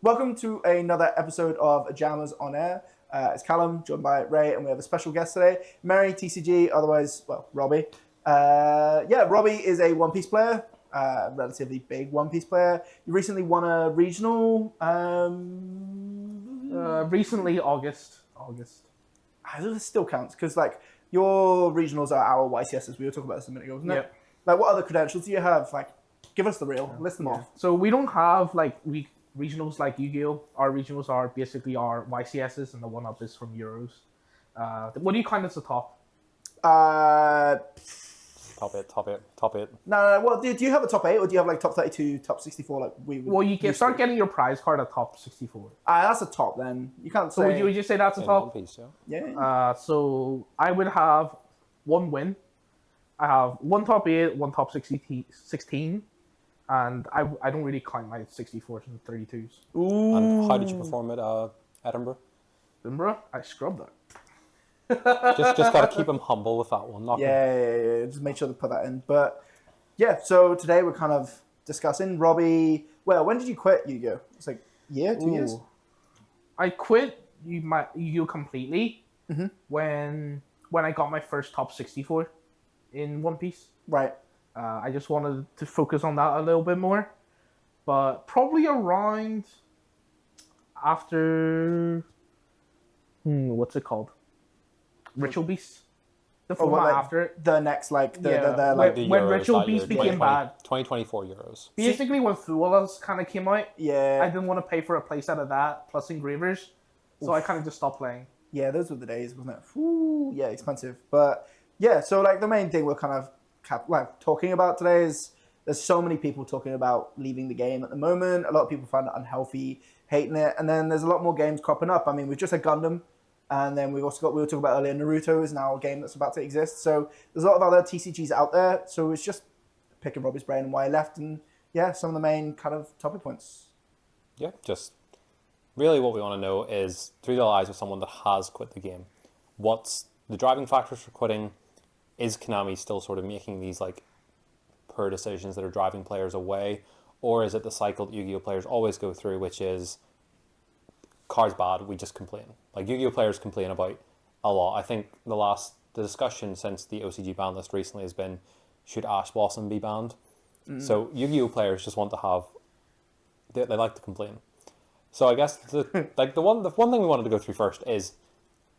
Welcome to another episode of Ojamas on Air. It's Callum, joined by Ray, and we have a special guest today, Mary TCG, otherwise, Robbie. Robbie is a One Piece player, relatively big One Piece player. You recently won a regional. Recently, August. It still counts because your regionals are our YCSs. We were talking about this a minute ago, wasn't it? Like, what other credentials do you have? Like, give us the real. List them off. So we don't have regionals like Yu-Gi-Oh. Our regionals are basically our YCSs, and the one up is from Euros. What do you count as the top? Top eight. No. Well, do you have a top 8, or do you have top 32, top 64? Like we would. Well, you can start getting your prize card at top 64. That's a top then. You can't say. So would you say that's a top? One Piece, Yeah. So I would have one win. I have one top 8, one top 16, and I don't really count my 64s and 32s. Ooh. And how did you perform at Edinburgh? Edinburgh, I scrubbed that. just got to keep him humble with that one. Yeah. Just make sure to put that in. But yeah, so today we're kind of discussing Robbie. Well, when did you quit Yu-Gi-Oh? It's like year, 2 years. I quit Yu-Gi-Oh completely when I got my first top 64 in One Piece. Right. I just wanted to focus on that a little bit more, but probably around after what's it called? Ritual Beast. The format after it. The next when Ritual Beast became bad. 2024 Euros. Basically, when Fuelas kind of came out, yeah, I didn't want to pay for a playset of that plus engravers, so I kind of just stopped playing. Yeah, those were the days, wasn't it? Ooh, yeah, expensive. But yeah, so the main thing we're kind of talking about today is there's so many people talking about leaving the game at the moment. A lot of people find it unhealthy, hating it, and then there's a lot more games cropping up. I mean, we've just had Gundam. And then we've also got, we were talking about earlier, Naruto is now a game that's about to exist. So there's a lot of other TCGs out there. So it's just picking Robbie's brain and why he left. And yeah, some of the main kind of topic points. Yeah, just really what we want to know is through the eyes of someone that has quit the game, what's the driving factors for quitting? Is Konami still sort of making these poor decisions that are driving players away? Or is it the cycle that Yu-Gi-Oh players always go through, which is card's bad, we just complain. Yu-Gi-Oh players complain about a lot. I think the discussion since the OCG ban list recently has been, should Ash Blossom be banned? So Yu-Gi-Oh players just want to have, they like to complain. So I guess the one thing we wanted to go through first is,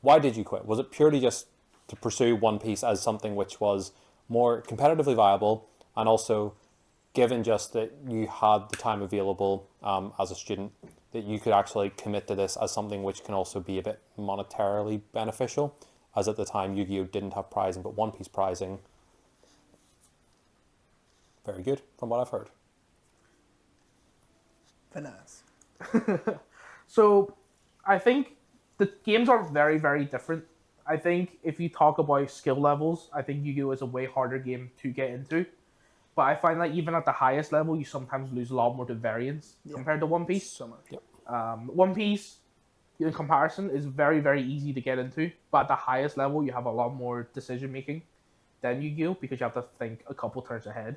why did you quit? Was it purely just to pursue One Piece as something which was more competitively viable, and also given just that you had the time available as a student, that you could actually commit to this as something which can also be a bit monetarily beneficial, as at the time Yu-Gi-Oh didn't have prizing, but One Piece prizing, very good from what I've heard. Finesse. So I think the games are very, very different. I think if you talk about skill levels, I think Yu-Gi-Oh is a way harder game to get into. But I find that even at the highest level, you sometimes lose a lot more to variance compared to One Piece. So much. Yep. One Piece, in comparison, is very, very easy to get into. But at the highest level, you have a lot more decision making than Yu-Gi-Oh because you have to think a couple turns ahead.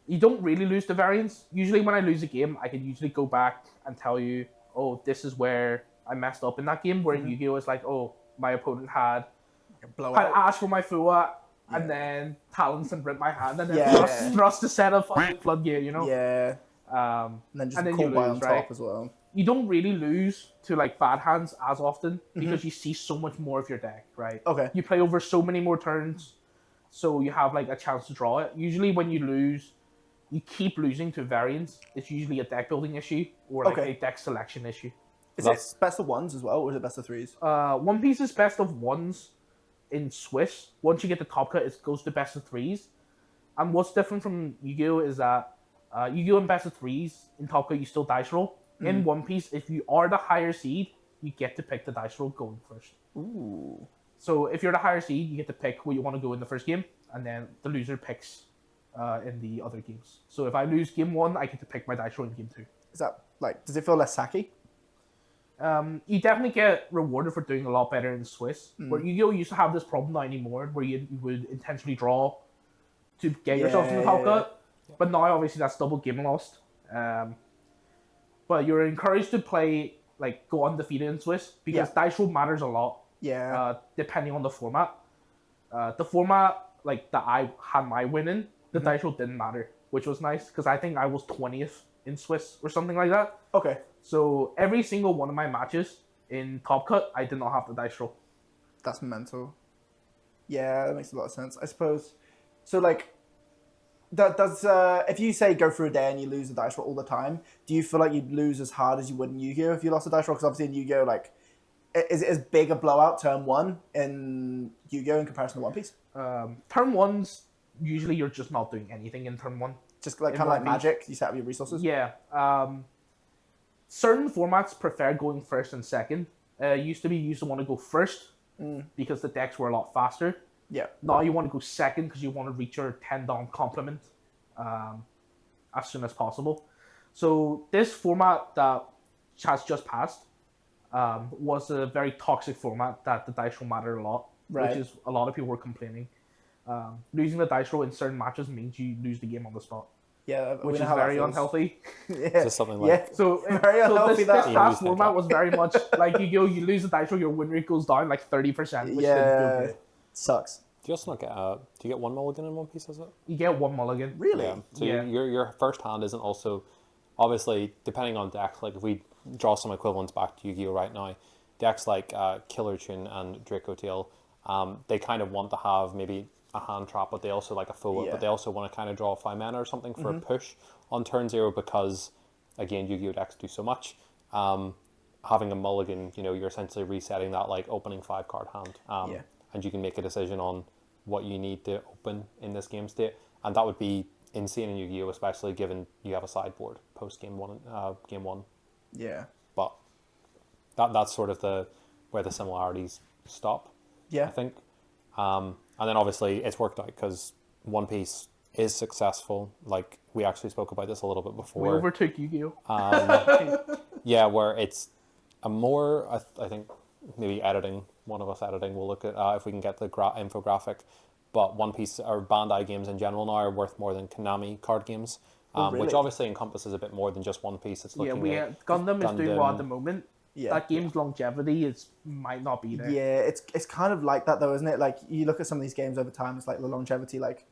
You don't really lose to variance. Usually when I lose a game, I can usually go back and tell you, oh, this is where I messed up in that game. Where in Yu-Gi-Oh it's my opponent had Ash for my Fua. Yeah. And then Talons and rip my hand, and then thrust a set of floodgate, Yeah. And then just you lose, on right? top as well. You don't really lose to bad hands as often because you see so much more of your deck, right? Okay. You play over so many more turns, so you have a chance to draw it. Usually when you lose, you keep losing to variance. It's usually a deck building issue or a deck selection issue. Is it best of ones as well, or is it best of threes? One Piece is best of ones. In Swiss, once you get the top cut, it goes to best of threes. And what's different from Yu-Gi-Oh is that Yu-Gi-Oh in best of threes, in top cut you still dice roll. In One Piece, if you are the higher seed, you get to pick the dice roll going first. Ooh. So if you're the higher seed, you get to pick where you want to go in the first game, and then the loser picks in the other games. So if I lose game 1, I get to pick my dice roll in game 2. Is that does it feel less sacky? You definitely get rewarded for doing a lot better in Swiss. Where Yu-Gi-Oh used to have this problem not anymore, where you would intentionally draw to get yourself to the top cut. But now obviously that's double game lost. but you're encouraged to play like go undefeated in Swiss because dice roll matters a lot. Yeah. Depending on the format. The format like that I had my win in, the dice roll didn't matter, which was nice because I think I was 20th in Swiss or something like that. Okay. So every single one of my matches in Top Cut, I did not have the dice roll. That's mental. Yeah, that makes a lot of sense. I suppose. So like, that does. If you say go through a day and you lose the dice roll all the time, do you feel like you'd lose as hard as you would in Yu-Gi-Oh if you lost the dice roll? Because obviously in Yu-Gi-Oh, like, is it as big a blowout turn one in Yu-Gi-Oh in comparison to One Piece? Turn ones, usually you're just not doing anything in turn one. Just like In kind of like One Piece. Magic, you set up your resources. Yeah. Certain formats prefer going first and second. Used to be you used to want to go first because the decks were a lot faster. Yeah. Now you want to go second because you want to reach your 10 down complement as soon as possible. So this format that has just passed was a very toxic format that the dice roll mattered a lot, Right. which is a lot of people were complaining. Losing the dice roll in certain matches means you lose the game on the spot, Yeah, we which know is how that very feels. unhealthy. Yeah. Just something like Yeah. So, Very unhealthy this that. Yeah, past lose format that. was very much like you lose the dice roll, your win rate goes down like 30%, which didn't Yeah. feel good. Sucks. Do you also not get do you get one mulligan in One Piece? Is it? You get one mulligan. Really? Yeah. So Yeah. your first hand isn't also obviously depending on deck. Like if we draw some equivalents back to Yu-Gi-Oh right now, decks like Killer Tune and Draco Tail, they kind of want to have maybe a hand trap, but they also like a full Yeah. but they also want to kind of draw 5 mana or something for a push on turn 0 because again Yu-Gi-Oh decks do so much. Having a mulligan, you're essentially resetting that like opening 5 card hand, Yeah. and you can make a decision on what you need to open in this game state, and that would be insane in Yu-Gi-Oh, especially given you have a sideboard post game one. Yeah. But that's sort of where the similarities stop. Yeah. I think, and then obviously it's worked out because One Piece is successful. Like we actually spoke about this a little bit We before. overtook Yu-Gi-Oh. Yeah, where it's a more, I think maybe one of us editing, will look at if we can get the infographic. But One Piece or Bandai games in general now are worth more than Konami card games, really? which obviously encompasses a bit more than just One Piece. It's Yeah, looking at Gundam is doing well at Gundam. the moment. Yeah. That game's longevity might not be there. Yeah, it's kind of like that though, isn't it? Like you look at some of these games over time, it's like the longevity, like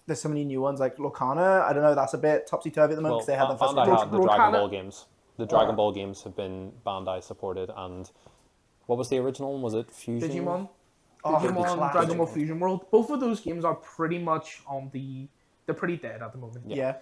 there's so many new ones like Lorcana. I don't know, that's a bit topsy turvy at the moment because they had the first Bandai one. had the Dragon Ball games. The Dragon Ball games have been Bandai supported, and what was the original one? Was it Fusion? Digimon, Oh, Digimon, classic. Dragon Ball Fusion World. Both of those games are pretty much they're pretty dead at the moment. Yeah.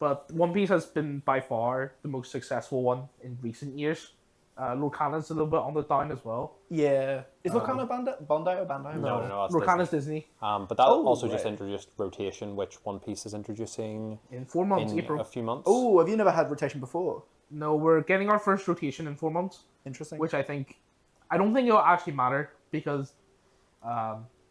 But One Piece has been by far the most successful one in recent years. Lorcana's a little bit on the down as well. Yeah. Is Lorcana Bandai or Bandai? No, that's Lorcana's Disney. But that also just right. introduced rotation, which One Piece is introducing In 4 months, in April. a few months. Oh, have you never had rotation before? No, we're getting our first rotation in 4 months, Interesting. which I don't think it'll actually matter because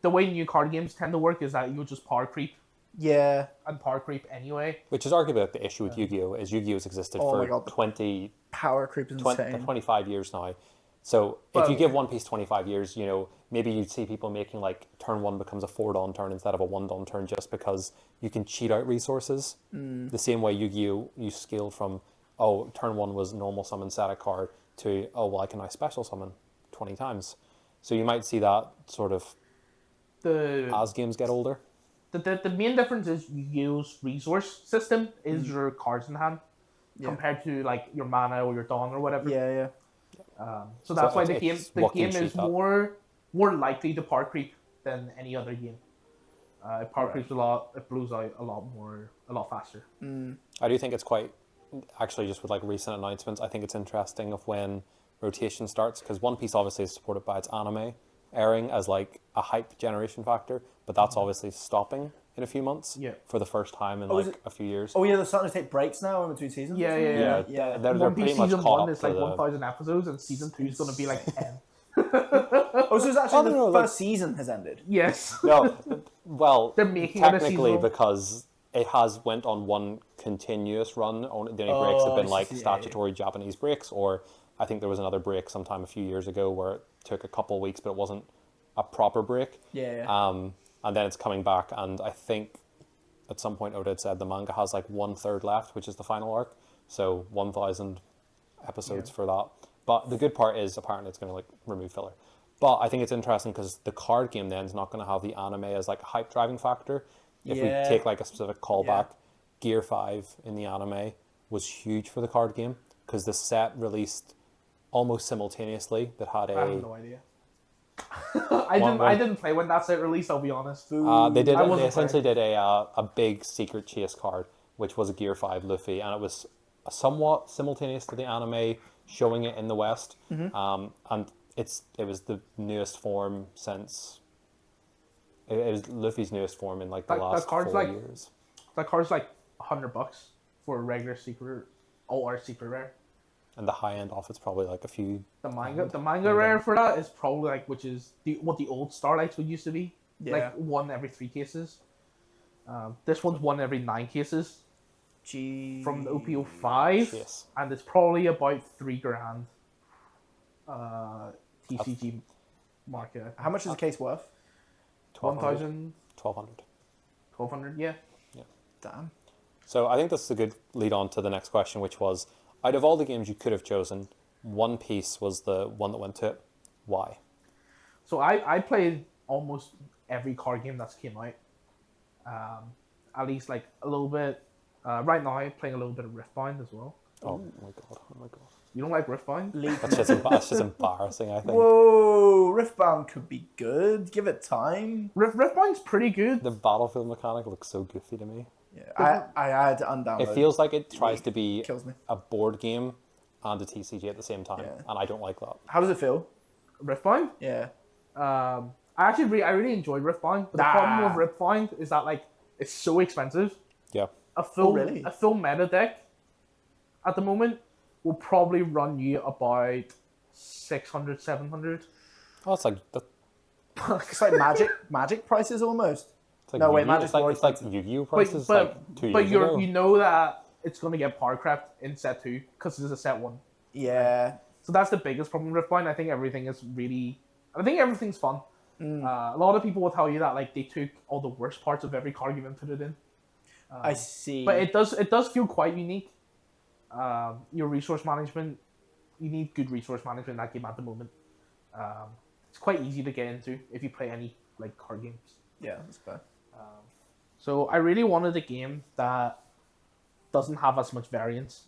the way new card games tend to work is that you'll just power creep Yeah. and power creep anyway. Which is arguably like the issue with Yu-Gi-Oh! Is Yu-Gi-Oh's existed Oh my for God. 20, Power creep is 20 insane. 25 years now. So if Well, you give One Piece 25 years, maybe you'd see people making like turn 1 becomes a 4-dawn turn instead of a 1-dawn turn just because you can cheat out resources. The same way Yu-Gi-Oh! You scaled from, turn 1 was normal summon set a card to, I can now special summon 20 times. So you might see that sort of as games get older. The main difference is Yu-Gi-Oh's resource system is your cards in hand compared to like your mana or your dawn or whatever. Yeah. So that's why the it's game what can is cheat that. more likely to power creep than any other game. It power creeps a lot. It blows out a lot faster. I do think it's quite, actually just with like recent announcements, I think it's interesting of when rotation starts because One Piece obviously is supported by its anime airing as like a hype generation factor, but that's obviously stopping in a few months for the first time in is like it- a few years. Oh yeah, they're starting to take breaks now in between seasons. Yeah. They're One pretty Piece much season caught 1 up is like to the- 1,000 episodes, and season 2 is going to be like 10. Oh, so it's actually no, the like- first season has ended. Yes. No, well, They're making it a technically seasonal. because it has went on one continuous run. The only breaks have been I like see, yeah, statutory Japanese breaks, or I think there was another break sometime a few years ago where it took a couple of weeks, but it wasn't a proper break. Yeah. And then it's coming back, and I think at some point Oda had said the manga has like 1/3 left, which is the final arc. So 1,000 episodes for that. But the good part is apparently it's going to like remove filler. But I think it's interesting because the card game then is not going to have the anime as like a hype driving factor. If we take like a specific callback, Gear 5 in the anime was huge for the card game because the set released almost simultaneously that had I have no idea. I didn't play when that set released. I'll be honest. They essentially did a big secret chase card, which was a Gear 5 Luffy, and it was somewhat simultaneous to the anime showing it in the West. And it was the newest form since it was Luffy's newest form in like the last 4 years. That card's like $100 for a regular secret or secret rare. And the high end off it's probably like a few. The manga rare for that is probably like what the old Starlights would used to be. Yeah. Like 1 every 3 cases. This one's 1 every 9 cases. From the OPO5. Yes. And it's probably about $3,000. TCG market. How much is a case worth? 1,000. 1,200. 1,200, yeah. Damn. So I think this is a good lead on to the next question, which was, out of all the games you could have chosen, One Piece was the one that went to it. Why? So I played almost every card game that's came out. At least like a little bit. Right now I'm playing a little bit of Riftbound as well. Oh my god. You don't like Riftbound? That's just embarrassing, I think. Whoa, Riftbound could be good. Give it time. Riftbound's pretty good. The battlefield mechanic looks so goofy to me. Yeah, I had to undownload. It feels like it tries to be Kills me. a board game and a TCG at the same time, and I don't like that. How does it feel? Riftbound? Yeah. I really enjoyed Riftbound, but the problem with Riftbound is that like it's so expensive. Yeah. A full meta deck at the moment will probably run you about 600, 700. Oh, it's like It's like magic prices almost. it's like No, wait, Yu-Gi-Oh! Magic's It's like Yu-Gi-Oh! Prices like 2 years ago. You know that it's gonna get power crept in set 2 because this is a set 1. Yeah. So that's the biggest problem with Riftbound. I think everything's fun. A lot of people will tell you that like they took all the worst parts of every card game and put it in. I see. But it does feel quite unique. Your resource management, you need good resource management in that game at the moment. It's quite easy to get into if you play any like card games. Yeah, that's fair. So I really wanted a game that doesn't have as much variance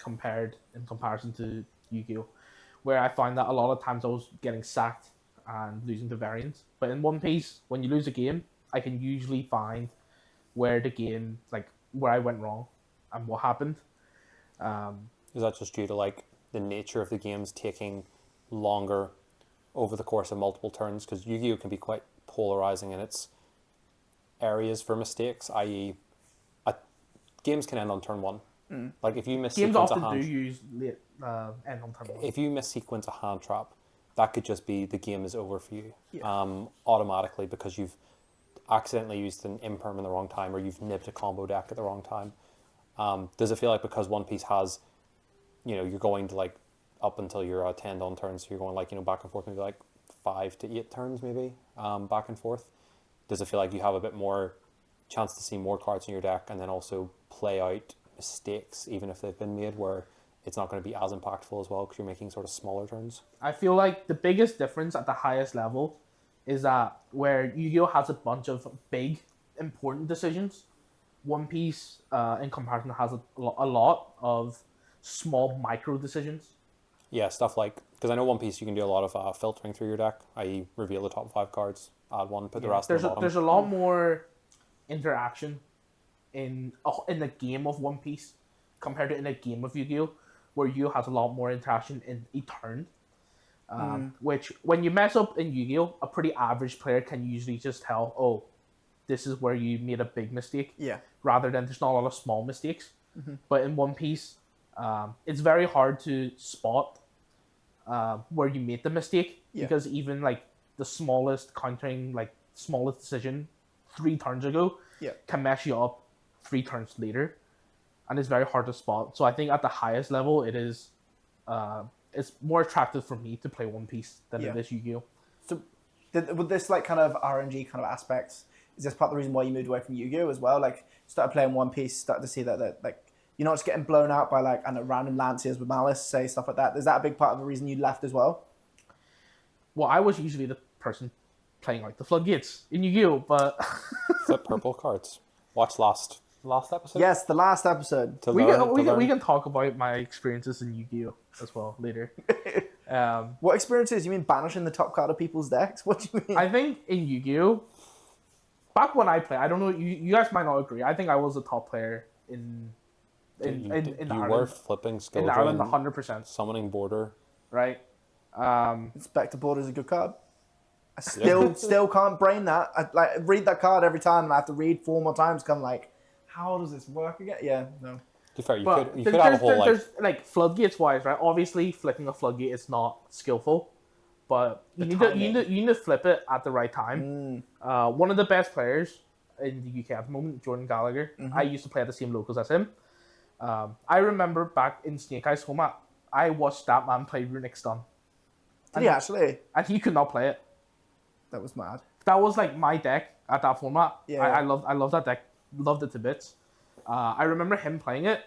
in comparison to Yu-Gi-Oh! Where I find that a lot of times I was getting sacked and losing the variance. But in One Piece, when you lose a game, I can usually find where I went wrong and what happened. Is that just due to like the nature of the games taking longer over the course of multiple turns? Because Yu-Gi-Oh! Can be quite polarizing in its areas for mistakes, i.e. games can end on turn 1. Like if you miss Games sequence often a hand, do use end on turn 1. if you miss sequence a hand trap, that could just be the game is over for you automatically because you've accidentally used an imperm in the wrong time or you've nipped a combo deck at the wrong time. Does it feel like because One Piece has, you're going to like up until you're 10 on turns, so you're going like, back and forth maybe like 5 to 8 turns maybe back and forth? Does it feel like you have a bit more chance to see more cards in your deck and then also play out mistakes even if they've been made where it's not going to be as impactful as well because you're making sort of smaller turns? I feel like the biggest difference at the highest level is that where Yu-Gi-Oh! Has a bunch of big, important decisions, One Piece, in comparison, has a lot of small micro decisions. Yeah, stuff like, because I know One Piece you can do a lot of filtering through your deck, i.e. reveal the top 5 cards, add one, put the rest at the bottom. There's a lot more interaction in the game of One Piece compared to in a game of Yu-Gi-Oh! Where Yu-Gi-Oh! Has a lot more interaction in a turn. Which, when you mess up in Yu-Gi-Oh!, a pretty average player can usually just tell, oh, this is where you made a big mistake. Yeah. Rather than there's not a lot of small mistakes. But in One Piece, it's very hard to spot where you made the mistake because even like the smallest smallest decision 3 turns ago can mess you up 3 turns later, and it's very hard to spot. So I think at the highest level, it is it's more attractive for me to play One Piece than it is Yu-Gi-Oh! So with this like kind of RNG kind of aspects, is this part of the reason why you moved away from Yu-Gi-Oh! As well? Like started playing One Piece, started to see that like you're not just getting blown out by like random lanciers with malice, say stuff like that. Is that a big part of the reason you left as well? Well, I was usually the person playing like the floodgates in Yu-Gi-Oh, but Flip purple cards. Watch last episode. Yes, the last episode. To we learn. can talk about my experiences in Yu-Gi-Oh as well later. What experiences? You mean banishing the top card of people's decks? What do you mean? I think in Yu-Gi-Oh, back when I played, I don't know, you guys might not agree. I think I was a top player in You Ireland. were flipping skill In Ireland, drain, 100%. summoning border. Right? Inspector Border is a good card. I still can't brain that. I read that card every time, and I have to read 4 more times. Cause I'm like, how does this work again? Yeah, no. To be fair, you But could have a whole there's like floodgates wise, right? Obviously, flipping a floodgate is not skillful, but you need to flip it at the right time. One of the best players in the UK at the moment, Jordan Gallagher. I used to play at the same locals as him. I remember back in Snake Eyes format, I watched that man play Runic Stun. Did he actually? And he could not play it. That was mad. That was like my deck at that format. Yeah. I love that deck. Loved it to bits. I remember him playing it,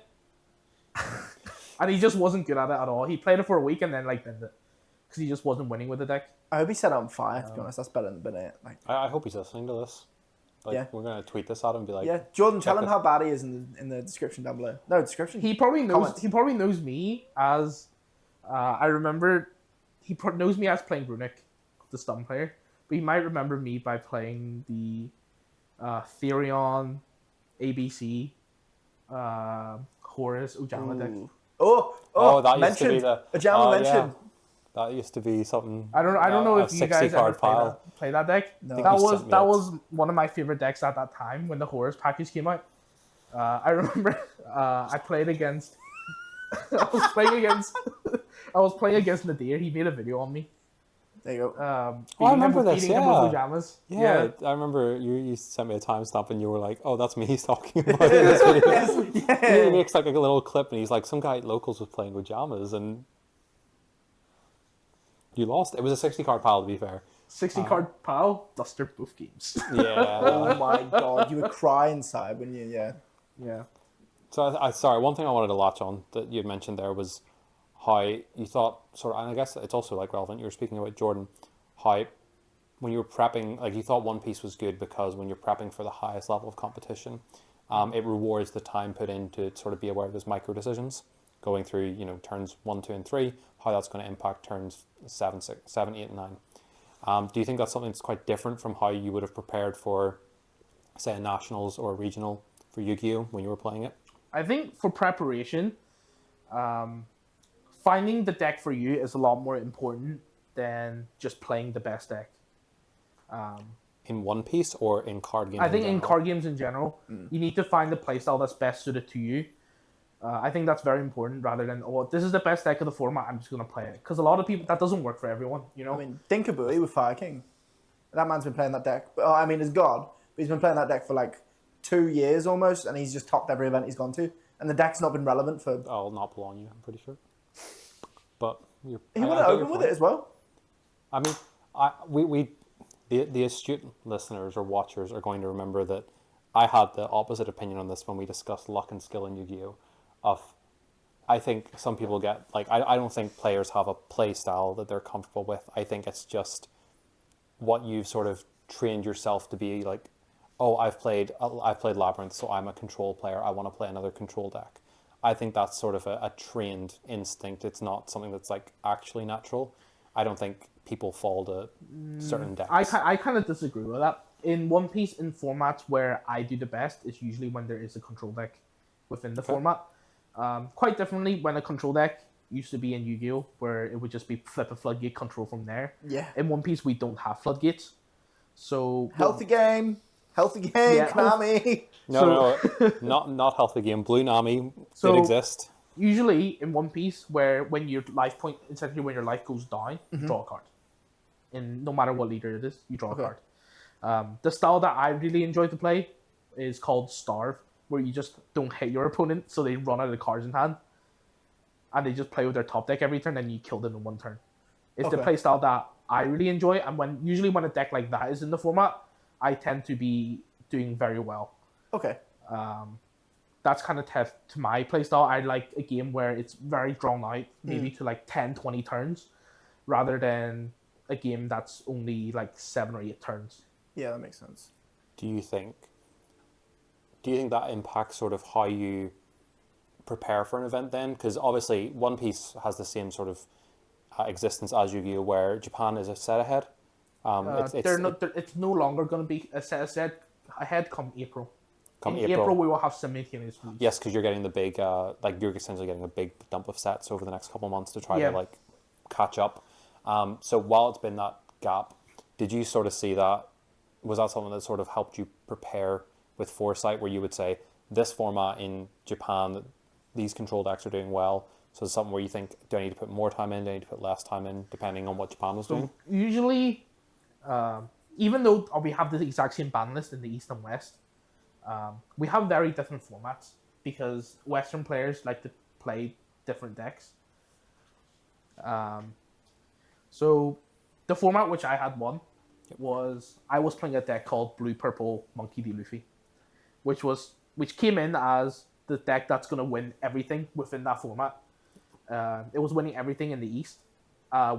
and he just wasn't good at it at all. He played it for a week and then like bent it because he just wasn't winning with the deck. I hope he set it on fire. To be honest, that's better than been it. Like, I hope he's listening to this. Like, Yeah. we're gonna tweet this at him and be like, yeah, Jordan, tell him it. how bad he is in the description down below. No description. He probably knows. Comments. He probably knows me as. I remember, knows me as playing Runic, the stun player. But he might remember me by playing the Therion, ABC, Horus, Ojama deck. Oh, that used to be mentioned. the Ojama mentioned. Yeah. That used to be something. I don't know a if you guys 60 ever card pile. play that deck. No. I That think you was sent me that it. was one of my favorite decks at that time when the Horus package came out. I remember I played against. I was playing against Nadir. He made a video on me. There you go. I remember this, beating him with Ojamas. Yeah, I remember you sent me a timestamp and you were like, "Oh, that's me." He's talking about in this video. He makes like a little clip and he's like, "Some guy at locals was playing Ojamas and you lost." It was a 60 card pile, to be fair. 60 card pile, duster both games. Yeah. Oh my god, you would cry inside when you Yeah. So sorry, one thing I wanted to latch on that you had mentioned there was how you thought and I guess it's also like relevant. You were speaking about Jordan, how when you were prepping, like you thought One Piece was good because when you're prepping for the highest level of competition, it rewards the time put in to sort of be aware of those micro decisions, going through turns 1, 2, and 3, how that's going to impact turns 7, 8, and 9. Do you think that's something that's quite different from how you would have prepared for, say, a nationals or a regional for Yu-Gi-Oh when you were playing it? I think for preparation, finding the deck for you is a lot more important than just playing the best deck. In One Piece or in card games? I think in general? card games in general, you need to find the playstyle that's best suited to you. I think that's very important rather than, this is the best deck of the format, I'm just going to play it. Because a lot of people, that doesn't work for everyone, I mean, Dinkabui with Fire King. That man's been playing that deck. I mean, he's God, but he's been playing that deck for like 2 years almost, and he's just topped every event he's gone to. And the deck's not been relevant for... I'll not belong you, I'm pretty sure. But he won it open with it as well. I mean, the astute listeners or watchers are going to remember that I had the opposite opinion on this when we discussed luck and skill in Yu-Gi-Oh! I think some people get, like, I don't think players have a play style that they're comfortable with. I think it's just what you've sort of trained yourself to be like, oh, I've played Labyrinth, so I'm a control player. I want to play another control deck. I think that's sort of a trained instinct. It's not something that's like actually natural. I don't think people fall to certain decks. I kind of disagree with that. In One Piece, in formats where I do the best, is usually when there is a control deck within the format. Quite differently when a control deck used to be in Yu-Gi-Oh! Where it would just be flip a floodgate control from there. Yeah. In One Piece, we don't have floodgates. So... Healthy game, Yeah. Konami. No, not healthy game. Blue Nami So- did exist. Usually in One Piece, when your life point, essentially when your life goes down, you draw a card. And no matter what leader it is, you draw a card. The style that I really enjoy to play is called Starve, where you just don't hit your opponent, so they run out of cards in hand, and they just play with their top deck every turn, and you kill them in one turn. It's the play style that I really enjoy, and usually when a deck like that is in the format, I tend to be doing very well. Okay. that's kind of tough to my playstyle. I like a game where it's very drawn out, maybe to like 10, 20 turns, rather than a game that's only like 7 or 8 turns. Yeah, that makes sense. Do you think that impacts sort of how you prepare for an event then? Because obviously One Piece has the same sort of existence as Yu-Gi-Oh, where Japan is a set ahead. It's no longer going to be a set ahead come April. Come In April, we will have simultaneous release. Yes, because you're getting the big, you're essentially getting a big dump of sets over the next couple of months to try to like catch up. So while it's been that gap, did you sort of see that? Was that something that sort of helped you prepare with foresight, where you would say this format in Japan, these control decks are doing well? So it's something where you think, do I need to put more time in? Do I need to put less time in, depending on what Japan was doing? Usually, even though we have the exact same ban list in the East and West, we have very different formats because Western players like to play different decks. So the format which I had won was I was playing a deck called Blue Purple Monkey D. Luffy, which came in as the deck that's going to win everything within that format. It was winning everything in the East.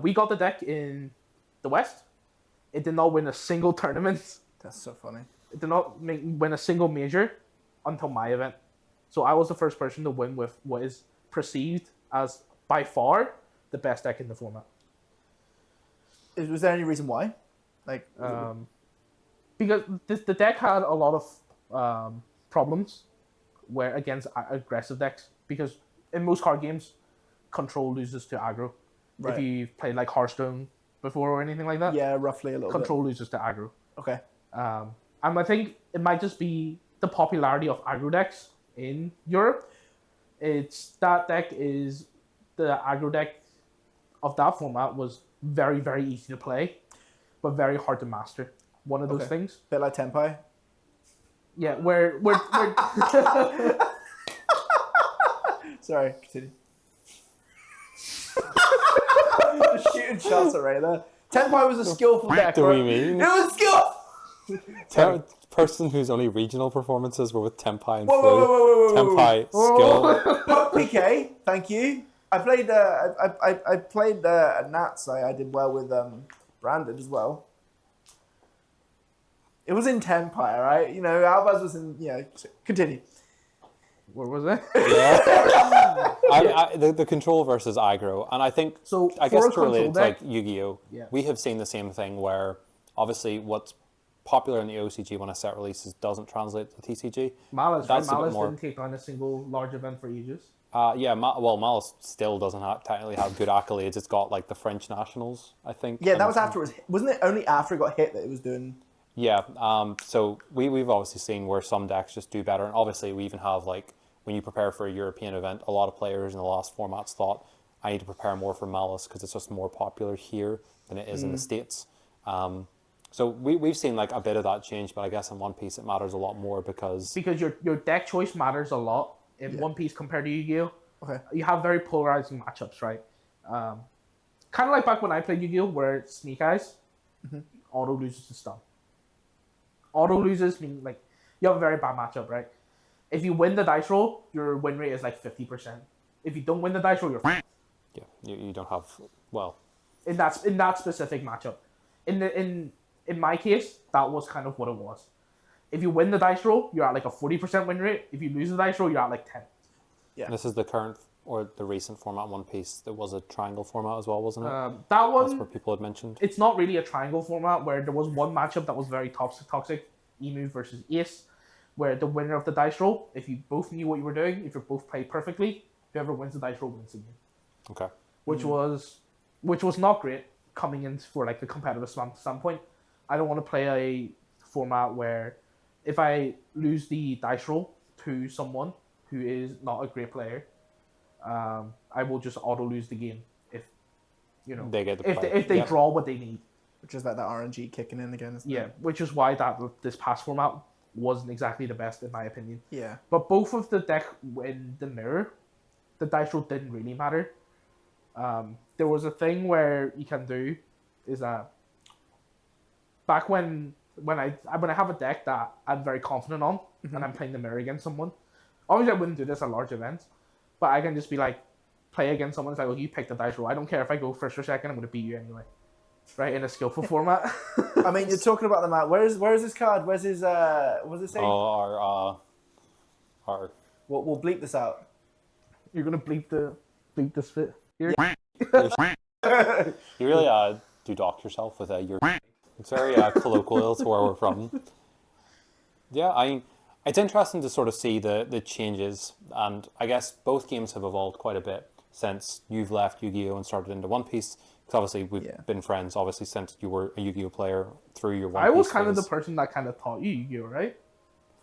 We got the deck in the West. It did not win a single tournament. That's so funny. It did not win a single major until my event. So I was the first person to win with what is perceived as by far the best deck in the format. Was there any reason why? Like, because the deck had a lot of problems where against aggressive decks. Because in most card games, control loses to aggro. Right. If you've played like Hearthstone before or anything like that, yeah, roughly a little control loses to aggro. Okay. And I think it might just be the popularity of aggro decks in Europe. It's that deck is the aggro deck of that format was very, very easy to play, but very hard to master. One of those things. Bit like Tenpai. Yeah, where Sorry, continue. Just shooting shots at Ray there. Tenpai was a skillful deck. Do right? we mean? It was skill. Person whose only regional performances were with Tenpai and Whoa. Tenpai skill. PK, thank you. I played. I played Nats. I did well with Brandon as well. It was in Tenpai, right? You know, Albaz was in. Continue. What was it? Yeah. The control versus aggro, and I think So I for guess a to relate control to like deck- Yu-Gi-Oh, Yeah. we have seen the same thing where obviously what's popular in the OCG when a set releases doesn't translate to TCG. Malice, That's a bit Malice more- didn't take on a single large event for ages. Malice still doesn't technically have good accolades. It's got like the French nationals, I think. Yeah, that and- was after it was. Wasn't it only after it got hit that it was doing? Yeah, so we've obviously seen where some decks just do better, and obviously we even have like when you prepare for a European event, a lot of players in the last formats thought I need to prepare more for Malice because it's just more popular here than it is in the States. So we've seen like a bit of that change, but I guess in One Piece it matters a lot more because your deck choice matters a lot in One Piece compared to Yu-Gi-Oh. Okay. You have very polarizing matchups, right? Kind of like back when I played Yu-Gi-Oh, where it's Sneak Eyes, auto loses to stun. Auto loses mean like you have a very bad matchup, right? If you win the dice roll, your win rate is like 50%. If you don't win the dice roll, you're f***ed. yeah, you don't have in that specific matchup. In my case, that was kind of what it was. If you win the dice roll, you're at like a 40% win rate. If you lose the dice roll, you're at like 10. Yeah. This is the current or the recent format One Piece. There was a triangle format as well, wasn't it? That That's one, what people had mentioned. it's not really a triangle format where there was one matchup that was very toxic, Emu versus Ace, where the winner of the dice roll, if you both knew what you were doing, if you both played perfectly, whoever wins the dice roll wins the game. Okay. Which was not great coming in for like the competitive standpoint. I don't want to play a format where if I lose the dice roll to someone who is not a great player, I will just auto lose the game if They get the if play. they Yep. draw what they need. Which is like that RNG kicking in again. Isn't Yeah, it? which is why this past format wasn't exactly the best in my opinion. Yeah. But both of the deck in the mirror, the dice roll didn't really matter. There was a thing where you can do is that back when I have a deck that I'm very confident on and I'm playing the mirror against someone, Obviously, I wouldn't do this at large events, but I can just be like, play against someone. It's like, well, you pick the dice roll. I don't care if I go first or second. I'm going to beat you anyway, right? In a skillful format. I mean, you're talking about the map. Where's this card? Where's his what's it say? Oh, our. We'll bleep this out. You're gonna bleep this bit here. You really do dock yourself with your. It's very colloquial to where we're from. Yeah, it's interesting to sort of see the changes, and I guess both games have evolved quite a bit since you've left Yu-Gi-Oh and started into One Piece. Because obviously we've been friends, obviously since you were a Yu-Gi-Oh player through your One Piece. I was kind days. of the person that kind of taught you Yu-Gi-Oh, right?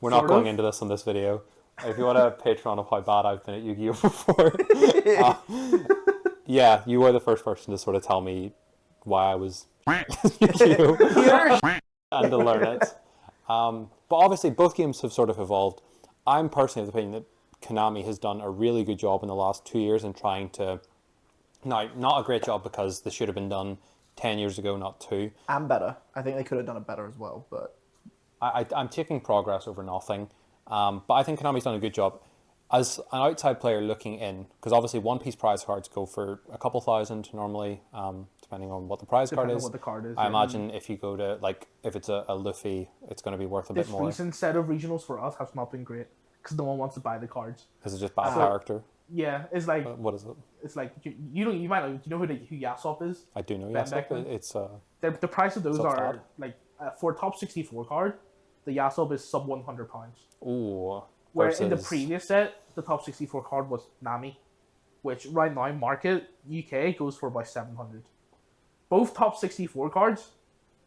We're not going into this on this video. If you want a Patreon of how bad I've been at Yu-Gi-Oh before, yeah, you were the first person to sort of tell me why I was Yu-Gi-Oh and to learn it. But obviously, both games have sort of evolved. I'm personally of the opinion that Konami has done a really good job in the last 2 years in trying to. Now, not a great job because this should have been done 10 years ago, not 2. And better. I think they could have done it better as well, but I'm taking progress over nothing. But I think Konami's done a good job. As an outside player looking in, because obviously One Piece prize cards go for a couple thousand normally, depending on what the prize card is. What the card is. I imagine if you go to, like, if it's a Luffy, it's going to be worth a bit more. This recent set of regionals for us has not been great because no one wants to buy the cards. Because it's just bad character. Yeah, it's like what is it? It's like you might know, you know who Yasop is. I do know Yasop. It's the price of those are sad. like for a top 64 card, the Yasop is sub £100. Ooh. Where in the previous set, the top 64 card was Nami, which right now market UK goes for about 700. Both top 64 cards,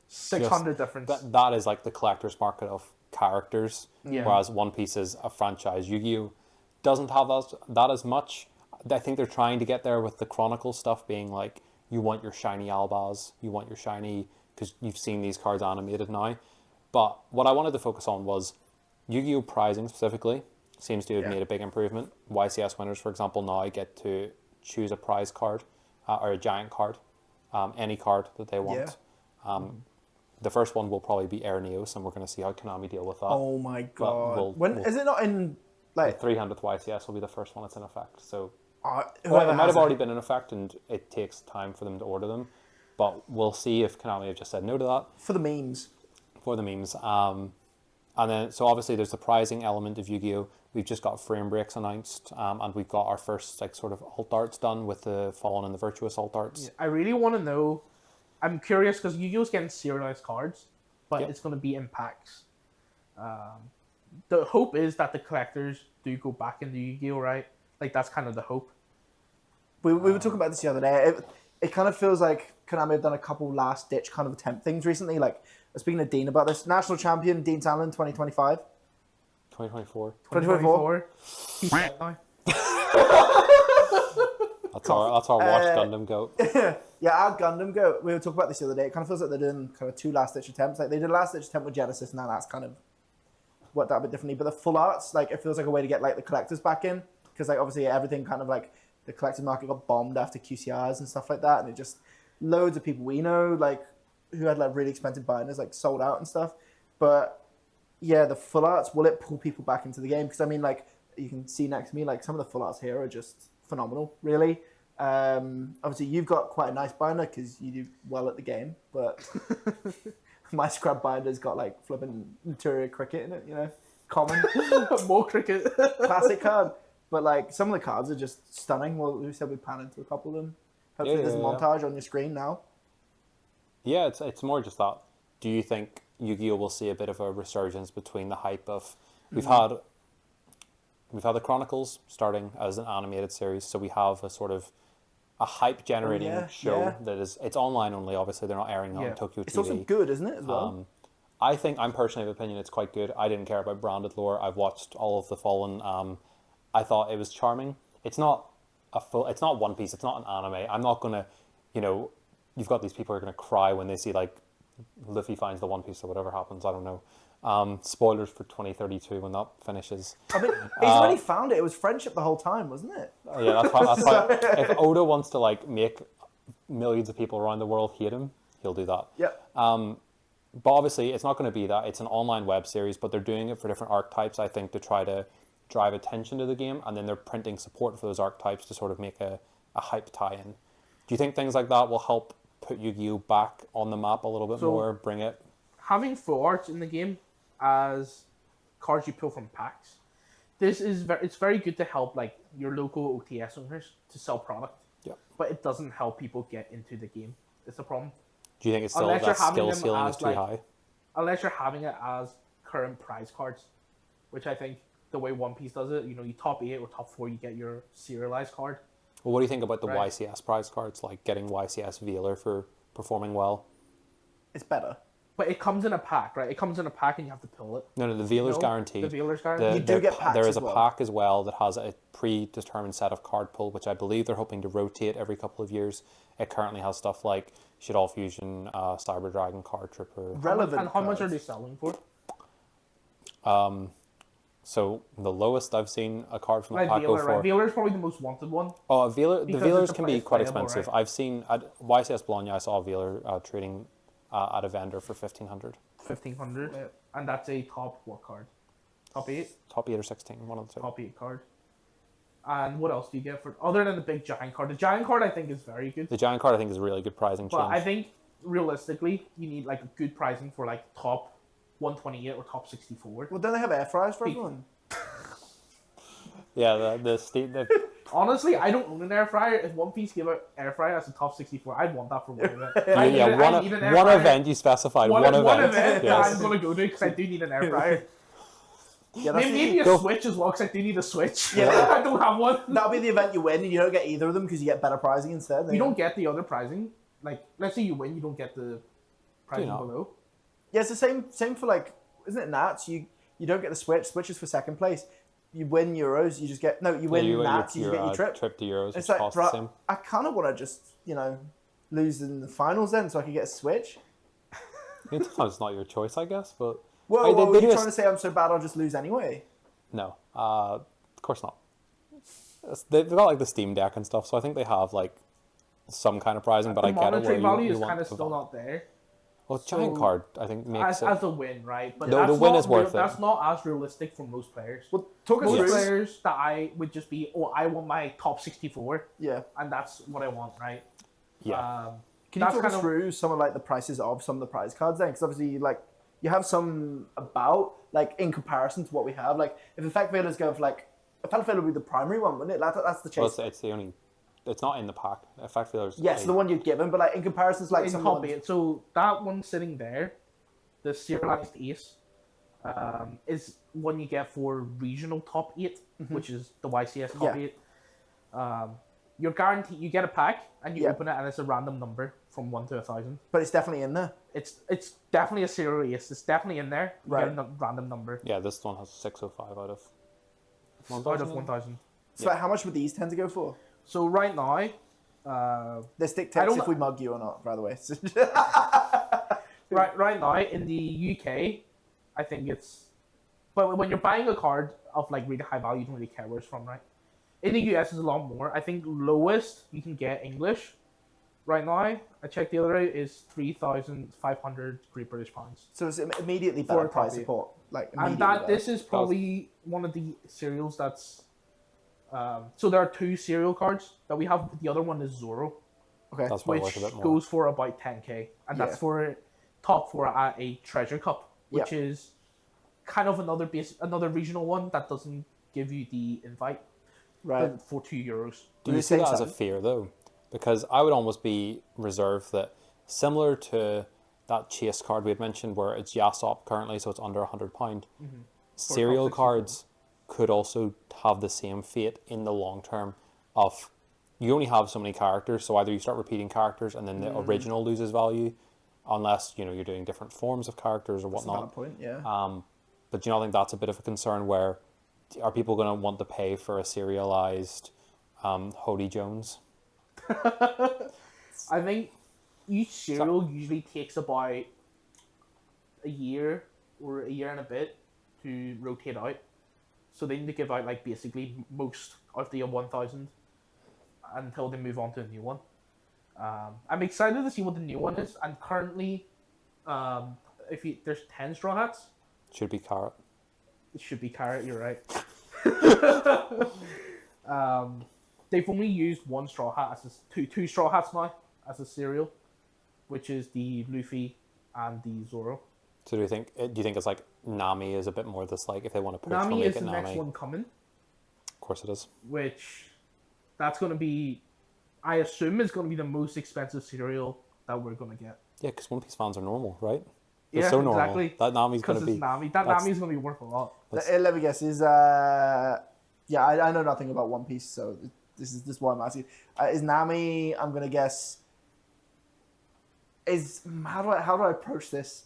600 difference. That is like the collector's market of characters, Yeah. whereas One Piece is a franchise. Yu-Gi-Oh doesn't have that as much. I think they're trying to get there with the Chronicle stuff being like, you want your shiny Albaz, you want your shiny, because you've seen these cards animated now. But what I wanted to focus on was Yu-Gi-Oh prizing specifically seems to have made a big improvement. YCS winners, for example, now get to choose a prize card or a giant card, any card that they want. The first one will probably be Air Neos, and we're going to see how Konami deal with that. oh my god! Is it not in like the 300th YCS will be the first one that's in effect. So it whoever might has have already been in effect, and it takes time for them to order them. But we'll see if Konami have just said no to that. For the memes. For the memes. And then, so obviously there's the prizing element of Yu-Gi-Oh! We've just got frame breaks announced, and we've got our first like sort of alt arts done with the Fallen and the Virtuous alt arts. Yeah, I really want to know. I'm curious because Yu-Gi-Oh's getting serialized cards, but it's going to be in packs. The hope is that the collectors do go back into Yu-Gi-Oh, right? Like that's kind of the hope. We were talking about this the other day. It kind of feels like Konami have done a couple last ditch kind of attempt things recently. Like I was speaking to Dean about this. National champion Dean Sandlin 2025. 2024. 2024. He's dead now. That's our Watch Gundam goat. Yeah, our Gundam Go. We were talking about this the other day. It kind of feels like they're doing kind of 2 last ditch attempts. Like they did a last ditch attempt with Genesis, and now that's kind of worked out a bit differently. But the full arts, like it feels like a way to get like the collectors back in, because like obviously everything kind of like the collector market got bombed after QCRs and stuff like that, and it just loads of people we know like who had like really expensive binders like sold out and stuff. But yeah, the full arts, will it pull people back into the game? Because I mean, like you can see next to me, like some of the full arts here are just phenomenal, really. Obviously you've got quite a nice binder because you do well at the game, but my scrap binder's got like flipping interior cricket in it, you know, common. More cricket. Classic card. But like some of the cards are just stunning. Well, we said we pan into a couple of them. Hopefully there's a montage on your screen now. Yeah, it's more just that. Do you think Yu-Gi-Oh will see a bit of a resurgence between the hype of we've had the Chronicles starting as an animated series, so we have a sort of a hype generating show that is it's online only. Obviously, they're not airing on Tokyo TV. It's also good, isn't it, as well? I think I'm personally of opinion it's quite good. I didn't care about branded lore. I've watched all of the Fallen. I thought it was charming. It's not it's not One Piece. It's not an anime. I'm not gonna, you've got these people who are gonna cry when they see like Luffy finds the One Piece or whatever happens. I don't know. Spoilers for 2032 when that finishes. I mean, he's already found it. It was friendship the whole time, wasn't it? Yeah, that's why if Oda wants to like make millions of people around the world hate him, he'll do that. Yep. But obviously, it's not going to be that. It's an online web series, but they're doing it for different archetypes, I think, to try to drive attention to the game, and then they're printing support for those archetypes to sort of make a hype tie-in. Do you think things like that will help put Yu-Gi-Oh back on the map a little bit more, bring it? Having full arts in the game as cards you pull from packs, it's very good to help like your local OTS owners to sell product. Yeah. But it doesn't help people get into the game. It's the problem. Do you think it's still Unless you're that having skill them ceiling as, is too like, high? Unless you're having it as current prize cards, which I think the way One Piece does it, you know, you top 8 or top 4, you get your serialized card. Well, what do you think about the Right. YCS prize cards, like getting YCS Veeler for performing well? It's better. But it comes in a pack, right? It comes in a pack and you have to pull it. No, the Veeler's No, guaranteed. The Veeler's guaranteed. You do get packs There is as a well. pack as well that has a predetermined set of card pull, which I believe they're hoping to rotate every couple of years. It currently has stuff like Shaddoll Fusion, Cyber Dragon, Card Tripper. Relevant. And how much are cards. they selling for? So the lowest I've seen a card from the Like pack go Veeler, for. right? Veeler is probably the most wanted one. Oh, the Because Veelers it's can be it's quite playable, expensive. right? I've seen at YCS Bologna, I saw a Veeler trading at a vendor for 1,500. 1,500. Yeah. And that's a top what card? Top 8? Top 8 or 16, one of the two. Top 8 card. And what else do you get for other than the big giant card? The giant card I think is very good. The giant card I think is a really good pricing But change. I think realistically you need like a good pricing for like top 128 or top 64. Well, don't they have air fryers for Be- everyone? Yeah, the Honestly, I don't own an air fryer. If One Piece gave out air fryer as a top 64, I'd want that for one event. I need an air one fryer. event you specified. One event. That Yes. I'm gonna go to because I do need an air fryer. Yeah, that's Maybe a Go. Switch as well because I do need a Switch. Yeah. I don't have one. that'll be the event you win, and you don't get either of them because you get better pricing instead. You don't get the other pricing. Like, let's say you win, you don't get the pricing not? below. Yeah, it's the same for like, isn't it Nats? You don't get the Switch. Switch is for second place. You win Euros, you just get you win Nats, you just get your trip. Trip to Euros, which It's like, costs bro, the same. I kind of want to just lose in the finals then, so I can get a Switch. It's not your choice, I guess, but Whoa, Hey, whoa, they are you do trying to say I'm so bad I'll just lose anyway? no, of course not. They've got like the Steam Deck and stuff, so I think they have like some kind of pricing. But The I get it. monetary Where value you is want kind of the still value. not there. Well, giant so- card I think makes it. As a win, right? But The that's win not is worth it. That's not as realistic for most players. Well, talk us Most through. players that I would just be, I want my top 64, Yeah. and that's what I want, right? Yeah. Can you That's talk us kind of- through some of like the prices of some of the prize cards then? Because obviously, like, you have some about like in comparison to what we have. Like, if Effect Veilers go for like, Effect Veiler would be the primary one, wouldn't it? That's the Well, chase. it's the only. It's not in the pack. Effect Feelers. Yes, the one you'd given, but like in comparison to like In some top ones, 8. So that one sitting there, the serialized ace, is one you get for regional top 8, which is the YCS top Yeah. 8. You're guaranteed, you get a pack and you Yeah. open it and it's a random number from 1 to 1,000. but it's definitely in there. It's definitely a serial ace. It's definitely in there. You Right. get a random number Yeah, this one has 605 out of. out of 1,000. So like, how much would these tend to go for? So right now, They stick I text don't- if we mug you or not, by the way. right now in the UK, I think it's. But when you're buying a card of like really high value, you don't really care where it's from, right? In the US, it's a lot more. I think lowest you can get English right now, I checked the other day, is 3,500 Great British pounds. So it's immediately For better a price copy. support. Like And immediately that better. this is probably one of the serials that's. So there are 2 serial cards that we have. The other one is Zoro, Okay. That's probably which worth a bit more. goes for about 10k, and Yeah. that's for top 4 at a treasure cup, which Yeah. is kind of another regional one that doesn't give you the invite, Right. but for €2. Do We're you the see same that as a size. fear though? Because I would almost be reserved that similar to that chase card we had mentioned, where it's Yasop currently, so it's under £100. Serial top 64. cards could also have the same fate in the long term of you only have so many characters, so either you start repeating characters and then the original loses value, unless you're doing different forms of characters or That's a whatnot. valid point. Yeah. But do you not think that's a bit of a concern? Where are people going to want to pay for a serialized Hody Jones? I think each serial usually takes about a year or a year and a bit to rotate out. So they need to give out like basically most of the 1,000 until they move on to a new one. I'm excited to see what the new one is. And currently, there's 10 straw hats. Should be Carrot. It should be carrot. You're right. They've only used one straw hat as two straw hats now as a cereal, which is the Luffy and the Zoro. So do you think it's like Nami is a bit more this like if they want to push, Nami they'll make is it the Nami. next one coming, Of course it is. which that's going to be, I assume, is going to be the most expensive cereal that we're going to get. Yeah, because One Piece fans are normal, right? They're Yeah, so normal. exactly. That Nami's going Because to it's be. Nami. That that's- Nami is going to be worth a lot. Let me guess. Yeah, I know nothing about One Piece, so this is why I'm asking. Is Nami? I'm gonna guess. How do I approach this?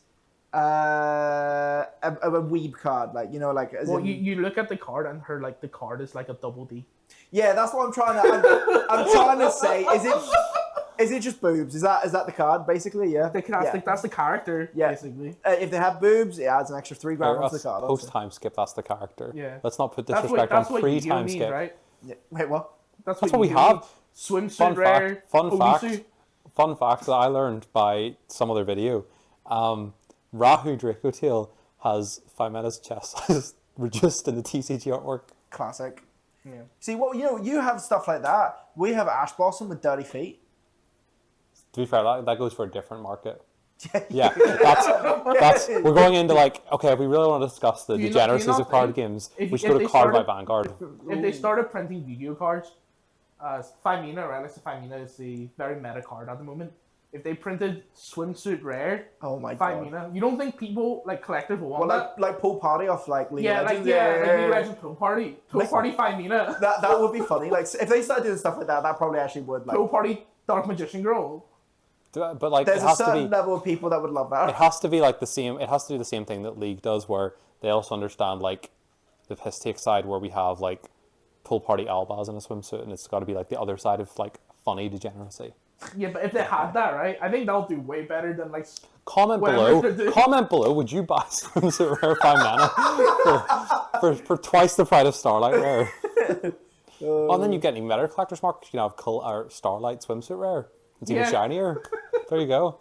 A weeb card, like like. Well, you look at the card and the card is like a double D. Yeah, that's what I'm trying to. I'm trying to say. Is it just boobs? Is that the card basically? Yeah. That's the character, Yeah. basically. If they have boobs, it adds an extra $3 onto the card. Post time skip, that's the character. Yeah. Let's not put That's disrespect what on pre Yu-Gi-Oh time means, skip. right? Yeah. Wait, what? That's what we Yu-Gi-Oh have. means. Swimsuit rare. Fun Hobby fact. Fun fact that I learned by some other video. Rahu Dracotail has 5 minutes chest size reduced in the TCG artwork. Classic. Yeah. See, well, you have stuff like that. We have Ash Blossom with dirty feet. To be fair, that goes for a different market. Yeah, that's we're going into like, okay, if we really want to discuss the degeneracies of card games, we should go to Card by Vanguard. If they started printing Yu-Gi-Oh cards, Femina, Relics of Femina is the very meta card at the moment. If they printed Swimsuit Rare, Oh my god. Femina, you don't think people, collectors will want Well, that? like Pool Party off like League Yeah, of Legends. like League of Legends Pool Party. Pool Party Femina. That would be funny. Like if they started doing stuff like that probably actually would. Like, Pool Party Dark Magician Girl. But like, there's it a has to certain be. level of people that would love that. It has to be like the same. It has to do the same thing that League does, where they also understand like the piss take side, where we have like Pool Party Albaz in a swimsuit, and it's got to be like the other side of like funny degeneracy. Yeah, but if they had that, right, I think that'll do way better than Comment whatever below. they're doing. Comment below. Would you buy swimsuit rare 5 mana for twice the price of Starlight rare? Oh, and then you get any meta collector's mark. You can have or Starlight swimsuit rare. It's even shinier. There you go.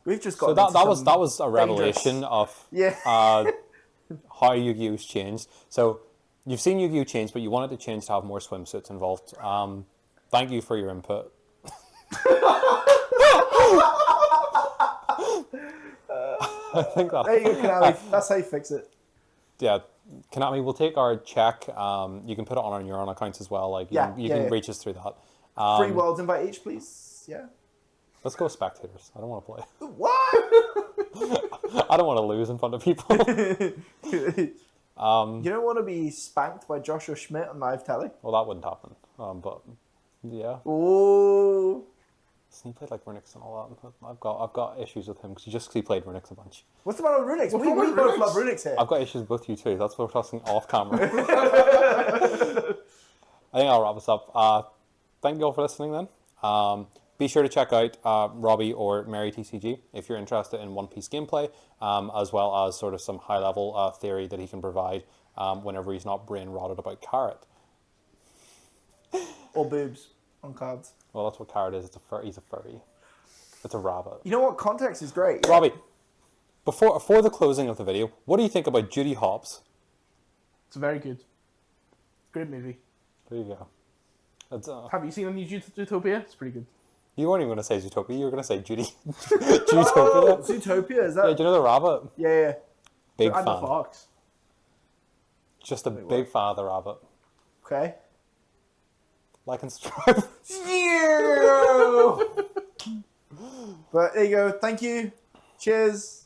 We've just got So that was a revelation of Yeah. how Yu-Gi-Oh's changed. So you've seen Yu-Gi-Oh change, but you wanted to change to have more swimsuits involved. Thank you for your input. I think that. There you go, Konami. That's how you fix it. Yeah, Konami, we'll take our check. You can put it on your own accounts as well. Like you can reach us through that. 3 worlds invite each, please. Yeah. Let's go spectators. I don't want to play. What? I don't want to lose in front of people. You don't want to be spanked by Joshua Schmidt on live telly? Well, that wouldn't happen. But yeah. Ooh. He played like Runix and all that. I've got issues with him because he played Runix a bunch. What's the matter with Runix? We wrong with both Runix? love Runix here. I've got issues with you too. That's what we're talking off camera. I think I'll wrap this up. Thank you all for listening then. Be sure to check out Robbie or Mary TCG if you're interested in One Piece gameplay, as well as sort of some high level theory that he can provide whenever he's not brain rotted about Carrot. Or boobs on cards. Well, that's what Carrot is. He's a furry. It's a rabbit. You know what? Context is great. Robbie, before the closing of the video, what do you think about Judy Hopps? It's very good. Great movie. There you go. It's, Have you seen any Zootopia? It's pretty good. you weren't even going to say Zootopia. You were going to say Judy. Zootopia. Zootopia, is that? Yeah, do you know the rabbit? Yeah. Big And the fan. fox. Just a big fan of the rabbit. Okay. Like and subscribe. But there you go. Thank you. Cheers.